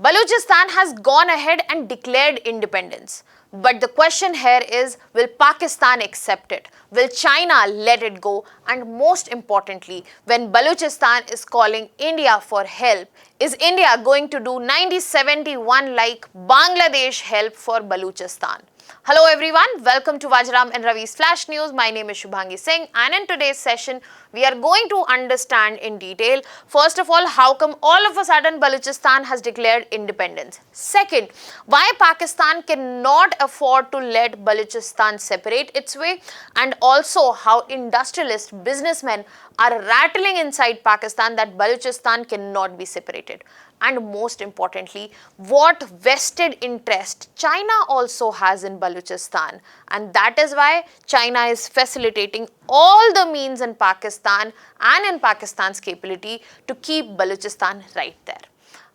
Balochistan has gone ahead and declared independence. But the question here is, will Pakistan accept it? Will China let it go? And most importantly, when Balochistan is calling India for help, is India going to do 9071 like Bangladesh help for Balochistan? Hello everyone, welcome to Vajram and Ravi's Flash News. My name is Shubhangi Singh, and in today's session, we are going to understand in detail, first of all, how come all of a sudden Balochistan has declared independence. Second, why Pakistan cannot afford to let Balochistan separate its way, and also how industrialists, businessmen are rattling inside Pakistan that Balochistan cannot be separated. And most importantly, what vested interest China also has in Balochistan, and that is why China is facilitating all the means in Pakistan and in Pakistan's capability to keep Balochistan right there.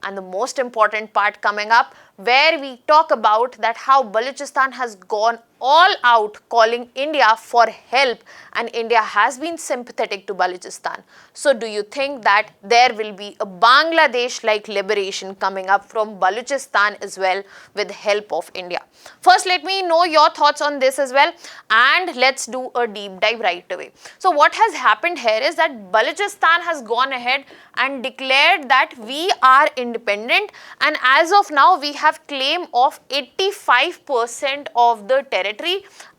And the most important part coming up, where we talk about that how Balochistan has gone all out calling India for help, and India has been sympathetic to Balochistan. So do you think that there will be a Bangladesh-like liberation coming up from Balochistan as well with help of India? First, let me know your thoughts on this as well, and let's do a deep dive right away. So what has happened here is that Balochistan has gone ahead and declared that we are independent, and as of now we have claim of 85% of the territory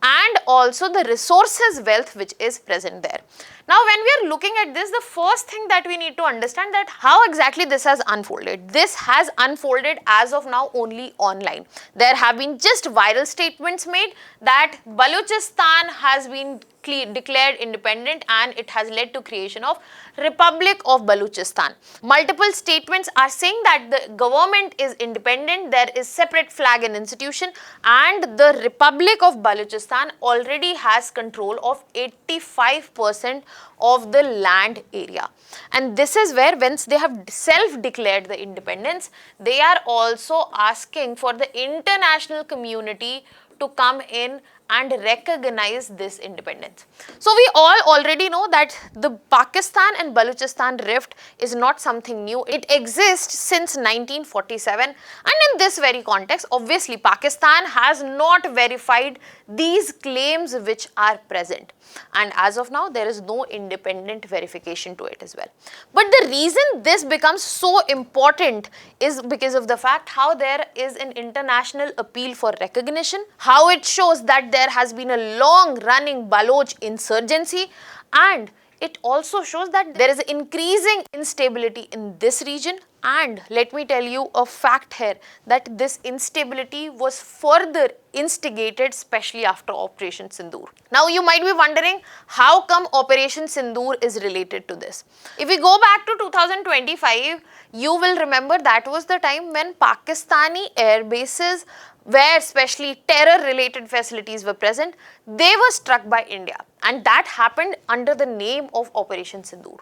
and also the resources wealth which is present there. Now when we are looking at this, the first thing that we need to understand that how exactly this has unfolded. This has unfolded as of now only online. There have been just viral statements made that Balochistan has been declared independent and it has led to creation of Republic of Balochistan. Multiple statements are saying that the government is independent, there is separate flag and institution, and the Republic of Balochistan already has control of 85% of the land area. And this is where once they have self-declared the independence, they are also asking for the international community to come in and recognize this independence. So we all already know that the Pakistan and Balochistan rift is not something new. It exists since 1947, and in this very context, obviously Pakistan has not verified these claims which are present. And as of now, there is no independent verification to it as well. But the reason this becomes so important is because of the fact how there is an international appeal for recognition, how it shows that there has been a long running Baloch insurgency, and it also shows that there is increasing instability in this region. And let me tell you a fact here that this instability was further instigated especially after Operation Sindoor. Now you might be wondering how come Operation Sindoor is related to this. If we go back to 2025, you will remember that was the time when Pakistani air bases where especially terror-related facilities were present, they were struck by India, and that happened under the name of Operation Sindoor.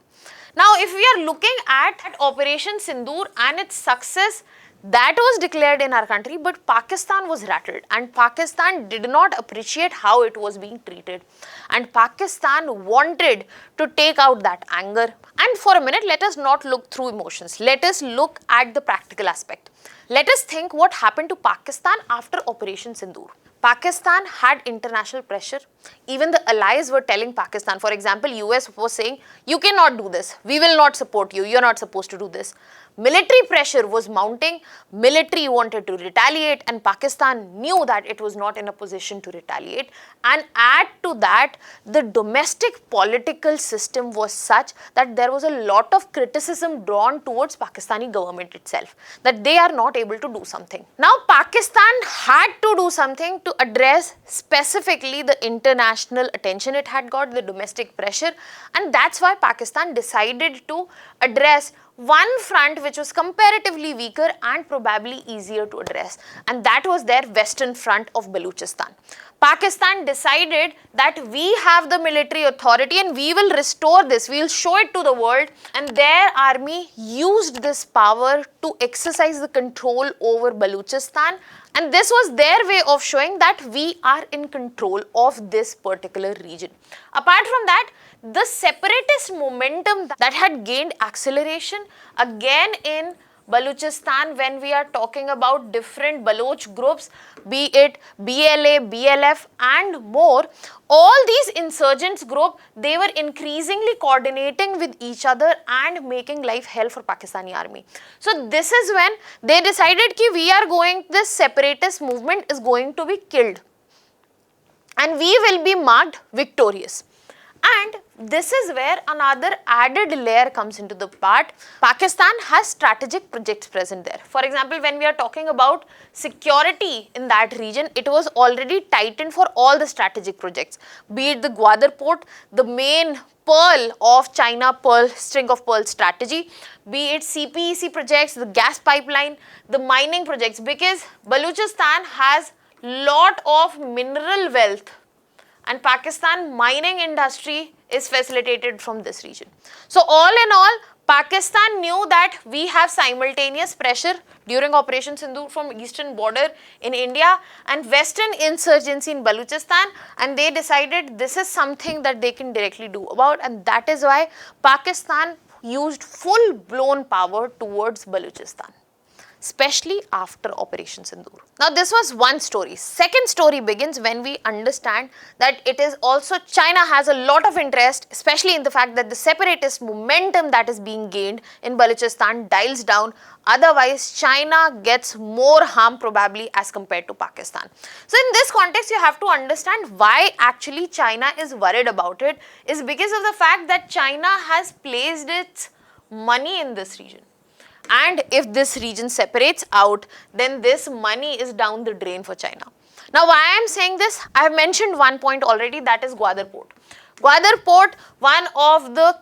Now, if we are looking at Operation Sindoor and its success, that was declared in our country, but Pakistan was rattled, and Pakistan did not appreciate how it was being treated, and Pakistan wanted to take out that anger. And for a minute, let us not look through emotions. Let us look at the practical aspect. Let us think what happened to Pakistan after Operation Sindoor. Pakistan had international pressure. Even the allies were telling Pakistan, for example, US was saying, you cannot do this, we will not support you, you're not supposed to do this. Military pressure was mounting, military wanted to retaliate, and Pakistan knew that it was not in a position to retaliate. And add to that, the domestic political system was such that there was a lot of criticism drawn towards Pakistani government itself, that they are not able to do something. Now Pakistan had to do something to address specifically the international attention it had got, the domestic pressure, and that's why Pakistan decided to address one front which was comparatively weaker and probably easier to address, and that was their western front of Balochistan. Pakistan decided that we have the military authority and we will restore this, we will show it to the world, and their army used this power to exercise the control over Balochistan, and this was their way of showing that we are in control of this particular region. Apart from that, the separatist momentum that had gained acceleration again in Balochistan, when we are talking about different Baloch groups, be it BLA, BLF and more, all these insurgents group, they were increasingly coordinating with each other and making life hell for Pakistani army. So this is when they decided ki we are going, this separatist movement is going to be killed and we will be marked victorious. And this is where another added layer comes into the part. Pakistan has strategic projects present there. For example, when we are talking about security in that region, it was already tightened for all the strategic projects. Be it the Gwadar Port, the main pearl of China pearl, string of pearl strategy, be it CPEC projects, the gas pipeline, the mining projects, because Balochistan has lot of mineral wealth and Pakistan mining industry is facilitated from this region. So all in all, Pakistan knew that we have simultaneous pressure during Operation Sindoor from eastern border in India and western insurgency in Balochistan, and they decided this is something that they can directly do about, and that is why Pakistan used full blown power towards Balochistan, especially after Operation Sindoor. Now this was one story. Second story begins when we understand that it is also China has a lot of interest, especially in the fact that the separatist momentum that is being gained in Balochistan dials down. Otherwise, China gets more harm probably as compared to Pakistan. So in this context, you have to understand why actually China is worried about it is because of the fact that China has placed its money in this region. And if this region separates out, then this money is down the drain for China. Now, why I am saying this? I have mentioned one point already, that is Gwadar Port. Gwadar Port, one of the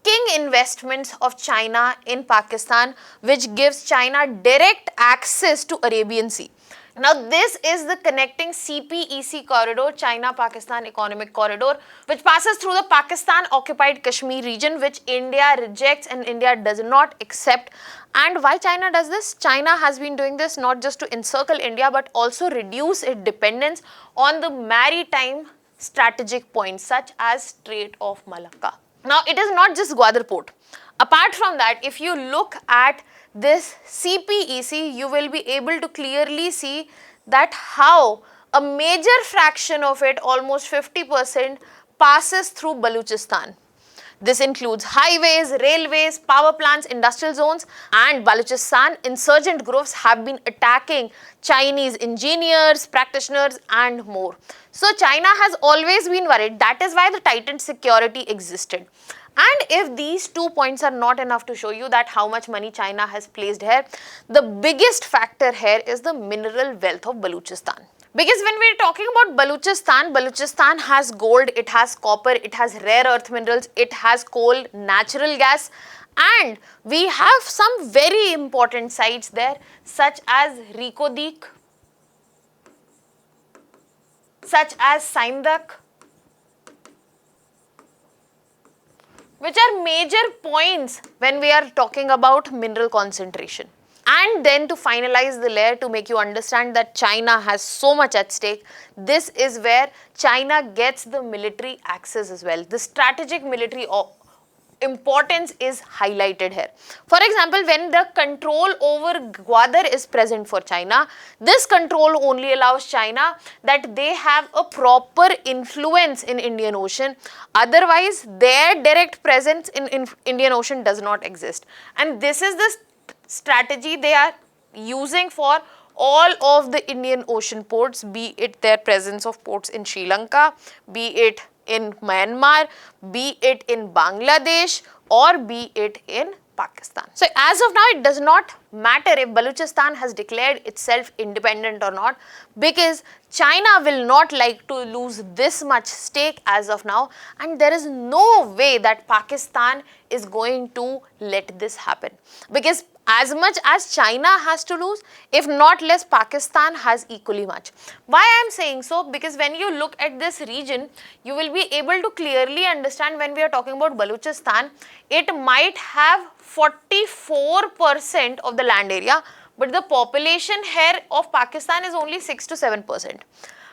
king investments of China in Pakistan, which gives China direct access to Arabian Sea. Now, this is the connecting CPEC corridor, China-Pakistan Economic Corridor, which passes through the Pakistan-occupied Kashmir region, which India rejects and India does not accept. And why China does this? China has been doing this not just to encircle India, but also reduce its dependence on the maritime strategic points, such as Strait of Malacca. Now, it is not just Gwadar Port. Apart from that, if you look at this CPEC, you will be able to clearly see that how a major fraction of it, almost 50%, passes through Balochistan. This includes highways, railways, power plants, industrial zones, and Balochistan insurgent groups have been attacking Chinese engineers, practitioners and more. So China has always been worried. That is why the tightened security existed. And if these 2 points are not enough to show you that how much money China has placed here, the biggest factor here is the mineral wealth of Balochistan. Because when we are talking about Balochistan, Balochistan has gold, it has copper, it has rare earth minerals, it has coal, natural gas, and we have some very important sites there such as Reko Diq, such as Saindak, which are major points when we are talking about mineral concentration. And then to finalize the layer, to make you understand that China has so much at stake, this is where China gets the military access as well. The strategic military importance is highlighted here. For example, when the control over Gwadar is present for China, this control only allows China that they have a proper influence in Indian Ocean. Otherwise, their direct presence in Indian Ocean does not exist. And this is the strategy they are using for all of the Indian Ocean ports, be it their presence of ports in Sri Lanka, be it in Myanmar, be it in Bangladesh, or be it in Pakistan. So as of now, it does not matter if Balochistan has declared itself independent or not, because China will not like to lose this much stake as of now, and there is no way that Pakistan is going to let this happen, because as much as China has to lose, if not less, Pakistan has equally much. Why I am saying so? Because when you look at this region, you will be able to clearly understand when we are talking about Balochistan, it might have 44% of the land area, but the population here of Pakistan is only 6 to 7%.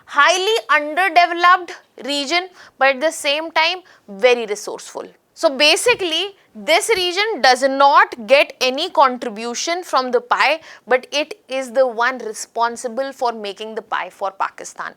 Highly underdeveloped region, but at the same time very resourceful. So basically, this region does not get any contribution from the pie, but it is the one responsible for making the pie for Pakistan.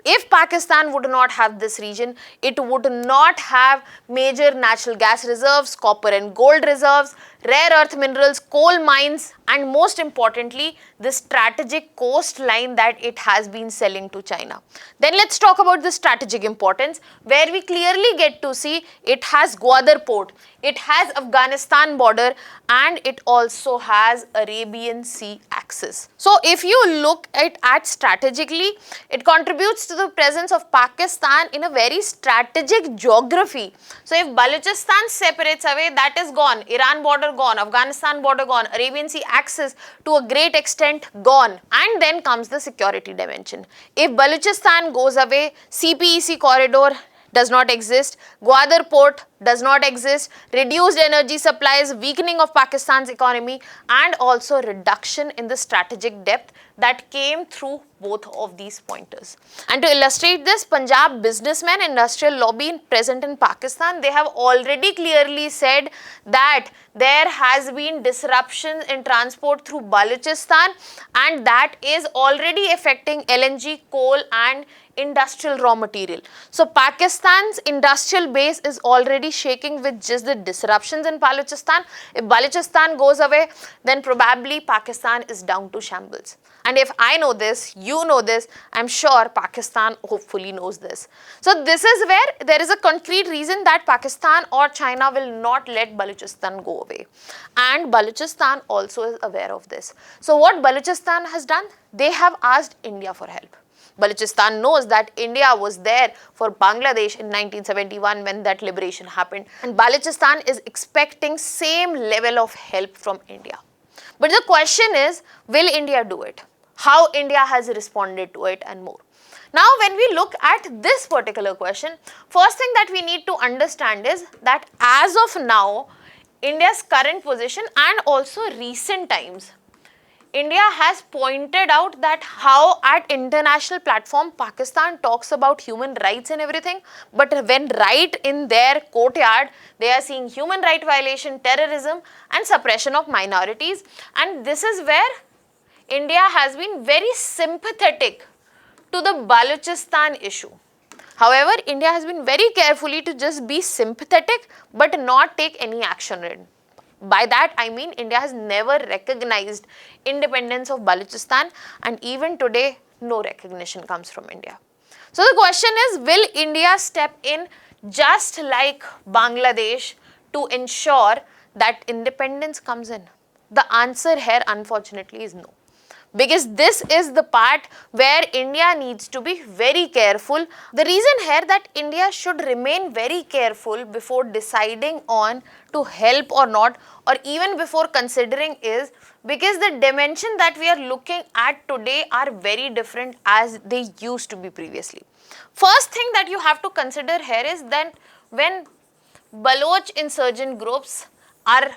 If Pakistan would not have this region, it would not have major natural gas reserves, copper and gold reserves, rare earth minerals, coal mines, and most importantly, the strategic coastline that it has been selling to China. Then let's talk about the strategic importance, where we clearly get to see it has Gwadar Port, it has Afghanistan border, and it also has Arabian Sea access. So if you look at strategically, it contributes to the presence of Pakistan in a very strategic geography. So if Balochistan separates away, that is gone. Iran border gone, Afghanistan border gone, Arabian Sea access to a great extent gone. And then comes the security dimension. If Balochistan goes away, CPEC corridor does not exist, Gwadar Port does not exist, reduced energy supplies, weakening of Pakistan's economy, and also reduction in the strategic depth that came through both of these pointers. And to illustrate this, Punjab businessmen, industrial lobby present in Pakistan, they have already clearly said that there has been disruption in transport through Balochistan, and that is already affecting LNG, coal and industrial raw material. So Pakistan's industrial base is already shaking with just the disruptions in Balochistan. If Balochistan goes away, then probably Pakistan is down to shambles. And if I know this, you know this, I'm sure Pakistan hopefully knows this. So this is where there is a concrete reason that Pakistan or China will not let Balochistan go away. And Balochistan also is aware of this. So what Balochistan has done? They have asked India for help. Balochistan knows that India was there for Bangladesh in 1971 when that liberation happened, and Balochistan is expecting same level of help from India. But the question is, will India do it? How India has responded to it and more. Now when we look at this particular question, first thing that we need to understand is that as of now, India's current position and also recent times, India has pointed out that how at international platform Pakistan talks about human rights and everything, but when right in their courtyard, they are seeing human right violation, terrorism and suppression of minorities. And this is where India has been very sympathetic to the Balochistan issue. However, India has been very carefully to just be sympathetic but not take any action in. By that I mean India has never recognized independence of Balochistan, and even today no recognition comes from India. So the question is, will India step in just like Bangladesh to ensure that independence comes in? The answer here unfortunately is no. Because this is the part where India needs to be very careful. The reason here that India should remain very careful before deciding on to help or not, or even before considering, is because the dimension that we are looking at today are very different as they used to be previously. First thing that you have to consider here is that when Baloch insurgent groups are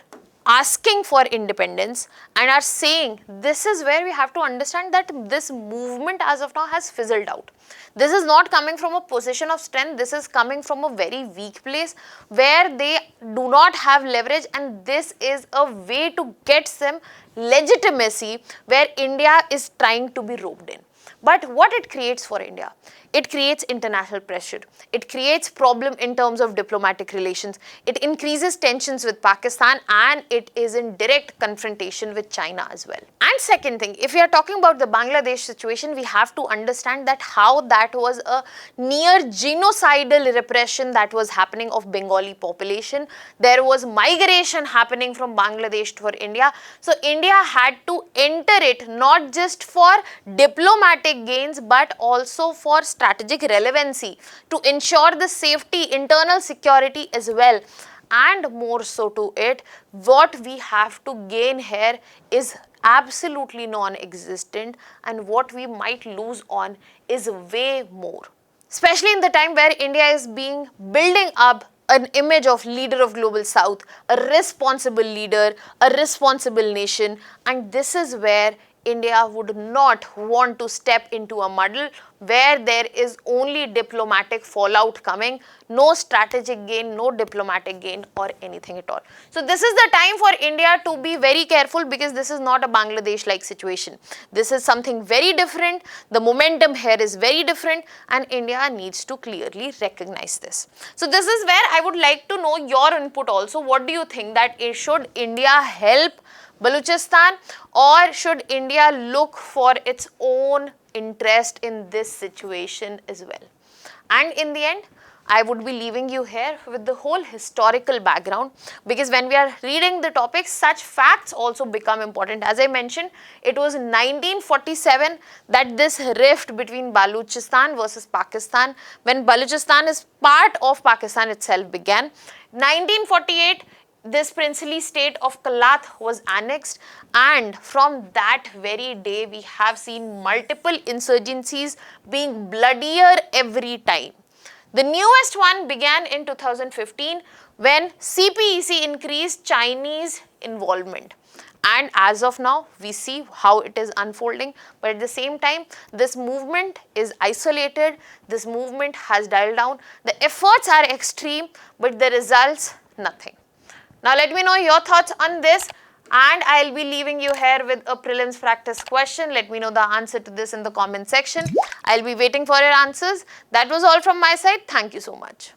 asking for independence and are saying, this is where we have to understand that this movement as of now has fizzled out. This is not coming from a position of strength, this is coming from a very weak place where they do not have leverage, and this is a way to get some legitimacy where India is trying to be roped in. But what it creates for India? It creates international pressure. It creates problem in terms of diplomatic relations. It increases tensions with Pakistan, and it is in direct confrontation with China as well. And second thing, if we are talking about the Bangladesh situation, we have to understand that how that was a near genocidal repression that was happening of Bengali population. There was migration happening from Bangladesh for India. So India had to enter it not just for diplomatic gains but also for strategic relevancy to ensure the safety, internal security as well. And more so to it, what we have to gain here is absolutely non-existent, and what we might lose on is way more. Especially in the time where India is building up an image of leader of global south, a responsible leader, a responsible nation, and this is where India would not want to step into a muddle where there is only diplomatic fallout coming, no strategic gain, no diplomatic gain or anything at all. So this is the time for India to be very careful, because this is not a Bangladesh-like situation. This is something very different. The momentum here is very different and India needs to clearly recognize this. So this is where I would like to know your input also. What do you think, that should India help Balochistan, or should India look for its own interest in this situation as well? And in the end, I would be leaving you here with the whole historical background, because when we are reading the topic, such facts also become important. As I mentioned, it was 1947 that this rift between Balochistan versus Pakistan, when Balochistan is part of Pakistan itself, began. 1948, this princely state of Kalat was annexed, and from that very day we have seen multiple insurgencies being bloodier every time. The newest one began in 2015 when CPEC increased Chinese involvement. And as of now, we see how it is unfolding. But at the same time, this movement is isolated. This movement has dialed down. The efforts are extreme, but the results, nothing. Now let me know your thoughts on this, and I'll be leaving you here with a prelims practice question. Let me know the answer to this in the comment section. I'll be waiting for your answers. That was all from my side. Thank you so much.